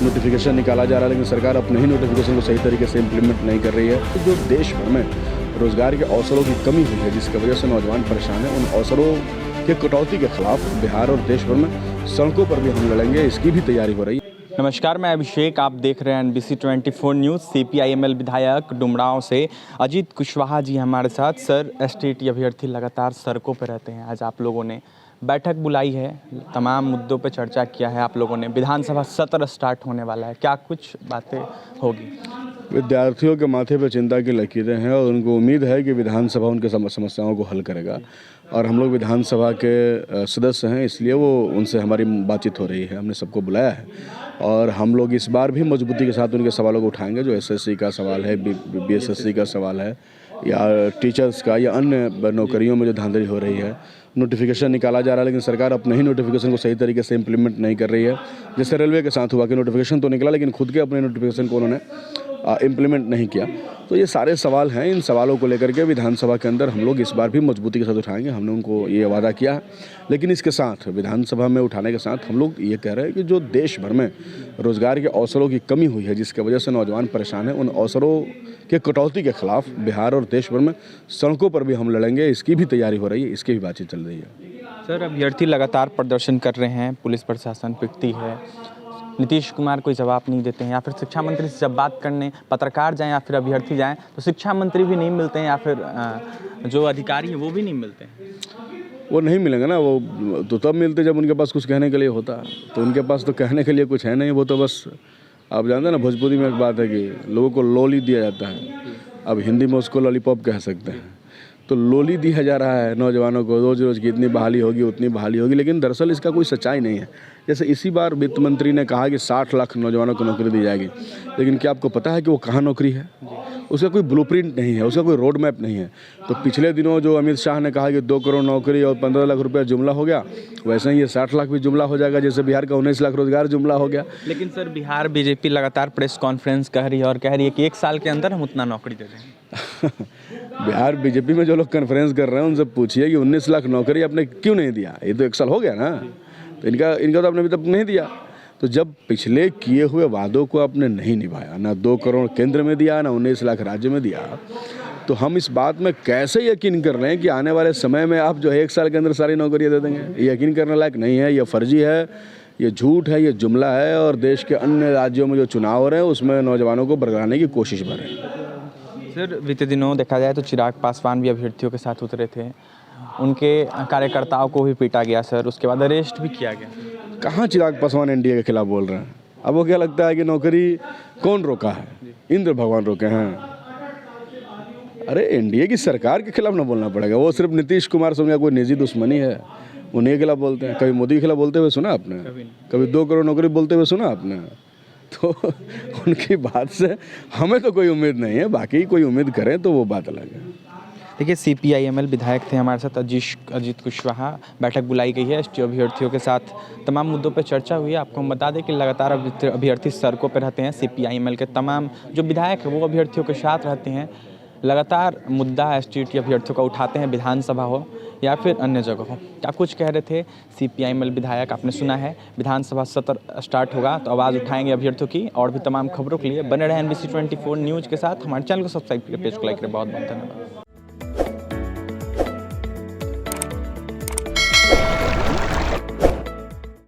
Notification निकाला जा रहा है, लेकिन सरकार अपने ही नोटिफिकेशन को सही तरीके से इम्प्लीमेंट नहीं कर रही है। तो जो देश भर में रोज़गार के अवसरों की कमी हुई है, जिसकी वजह से नौजवान परेशान हैं, उन अवसरों के कटौती के खिलाफ बिहार और देश भर में सड़कों पर भी हम लड़ेंगे, इसकी भी तैयारी हो रही है। नमस्कार, मैं अभिषेक, आप देख रहे हैं NBC 24 न्यूज़। CPIML विधायक डुमरांव से अजीत कुशवाहा जी हमारे साथ। सर, STT अभ्यर्थी लगातार सड़कों पर रहते हैं। आज आप लोगों ने बैठक बुलाई है, तमाम मुद्दों पर चर्चा किया है आप लोगों ने। विधानसभा सत्र स्टार्ट होने वाला है, क्या कुछ बातें होगी? विद्यार्थियों के माथे पर चिंता की लकीरें हैं और उनको उम्मीद है कि विधानसभा उनके समस्याओं को हल करेगा। और हम लोग विधानसभा के सदस्य हैं, इसलिए वो उनसे हमारी बातचीत हो रही है। हमने सबको बुलाया है और हम लोग इस बार भी मजबूती के साथ उनके सवालों को उठाएंगे। जो SSC का सवाल है, BSSC का सवाल है, या टीचर्स का, या अन्य नौकरियों में जो धांधली हो रही है। नोटिफिकेशन निकाला जा रहा है, लेकिन सरकार अपने ही नोटिफिकेशन को सही तरीके से इम्प्लीमेंट नहीं कर रही है। जैसे रेलवे के साथ हुआ कि नोटिफिकेशन तो निकला, लेकिन खुद के अपने नोटिफिकेशन को उन्होंने इम्प्लीमेंट नहीं किया। तो ये सारे सवाल हैं, इन सवालों को लेकर के विधानसभा के अंदर हम लोग इस बार भी मजबूती के साथ उठाएंगे। हमने उनको ये वादा किया है। लेकिन इसके साथ विधानसभा में उठाने के साथ हम लोग ये कह रहे हैं कि जो देश भर में रोज़गार के अवसरों की कमी हुई है, जिसकी वजह से नौजवान परेशान हैं, उन अवसरों के कटौती के खिलाफ बिहार और देश भर में सड़कों पर भी हम लड़ेंगे, इसकी भी तैयारी हो रही है, इसकी भी बातचीत चल रही है। सर, अभ्यर्थी लगातार प्रदर्शन कर रहे हैं, पुलिस प्रशासन पिटती है, नीतीश कुमार कोई जवाब नहीं देते हैं, या फिर शिक्षा मंत्री से जब बात करने पत्रकार जाएं या फिर अभ्यर्थी जाएं तो शिक्षा मंत्री भी नहीं मिलते हैं, या फिर जो अधिकारी हैं वो भी नहीं मिलते हैं। वो नहीं मिलेंगे ना, वो तो तब मिलते जब उनके पास कुछ कहने के लिए होता। तो उनके पास तो कहने के लिए कुछ है नहीं। वो तो बस, आप जानते हैं ना, भोजपुरी में एक बात है कि लोगों को लोली दिया जाता है। अब हिंदी में उसको लॉलीपॉप कह सकते हैं। तो लोली दिया जा रहा है नौजवानों को, रोज़ रोज़ की इतनी बहाली होगी, उतनी बहाली होगी, लेकिन दरअसल इसका कोई सच्चाई नहीं है। जैसे इसी बार वित्त मंत्री ने कहा कि 60 लाख नौजवानों को नौकरी दी जाएगी, लेकिन क्या आपको पता है कि वो कहाँ नौकरी है? उसका कोई ब्लूप्रिंट नहीं है, उसका कोई रोड मैप नहीं है। तो पिछले दिनों जो अमित शाह ने कहा कि 2 करोड़ नौकरी और 15 लाख रुपया जुमला हो गया, वैसे ही ये 60 लाख भी जुमला हो जाएगा, जैसे बिहार का 19 लाख रोजगार जुमला हो गया। लेकिन सर, बिहार BJP लगातार प्रेस कॉन्फ्रेंस कर रही है और कह रही है कि 1 साल के अंदर हम उतना नौकरी दे देंगे। बिहार BJP में जो लोग कॉन्फ्रेंस कर रहे हैं उनसे पूछिए कि 19 लाख नौकरी आपने क्यों नहीं दिया? ये तो 1 साल हो गया ना। तो इनका तो आपने अभी तक नहीं दिया। तो जब पिछले किए हुए वादों को आपने नहीं निभाया, ना 2 करोड़ केंद्र में दिया, ना 19 लाख राज्य में दिया, तो हम इस बात में कैसे यकीन कर रहे हैं कि आने वाले समय में आप जो है 1 साल के अंदर सारी नौकरियां दे देंगे? ये यकीन करने लायक नहीं है। ये फर्जी है, ये झूठ है, ये जुमला है। और देश के अन्य राज्यों में जो चुनाव हो रहे हैं उसमें नौजवानों को बरगलाने की कोशिश कर रहे हैं। सर, बीते दिनों देखा जाए तो चिराग पासवान भी अभ्यर्थियों के साथ उतरे थे, उनके कार्यकर्ताओं को भी पीटा गया सर, उसके बाद अरेस्ट भी किया गया। कहाँ चिराग पासवान NDA के खिलाफ बोल रहे हैं? अब वो क्या लगता है कि नौकरी कौन रोका है? इंद्र भगवान रोके हैं? अरे NDA की सरकार के खिलाफ ना बोलना पड़ेगा। वो सिर्फ नीतीश कुमार से उनका कोई निजी दुश्मनी है, उन्हीं के खिलाफ बोलते हैं। कभी मोदी के खिलाफ बोलते हुए सुना आपने? कभी 2 करोड़ नौकरी बोलते हुए सुना आपने? तो उनकी बात से हमें तो कोई उम्मीद नहीं है, बाकी कोई उम्मीद करें तो वो बात अलग है। देखिए, CPIML विधायक थे हमारे साथ अजीत कुशवाहा। बैठक बुलाई गई है, ST अभ्यर्थियों के साथ तमाम मुद्दों पर चर्चा हुई है। आपको हम बता दें कि लगातार अभ्यर्थी सड़कों पर रहते हैं। CPIML के तमाम जो विधायक हैं वो अभ्यर्थियों के साथ रहते हैं। लगातार मुद्दा STT अभ्यर्थियों का उठाते हैं, विधानसभा हो या फिर अन्य जगह हो। क्या कुछ कह रहे थे CPIML विधायक, आपने सुना है। विधानसभा सत्र स्टार्ट होगा तो आवाज़ उठाएंगे अभ्यर्थियों की। और भी तमाम खबरों के लिए बने रहे NBC 24 न्यूज़ के साथ। हमारे चैनल को सब्सक्राइब करें, पेज को लाइक करें। बहुत बहुत धन्यवाद।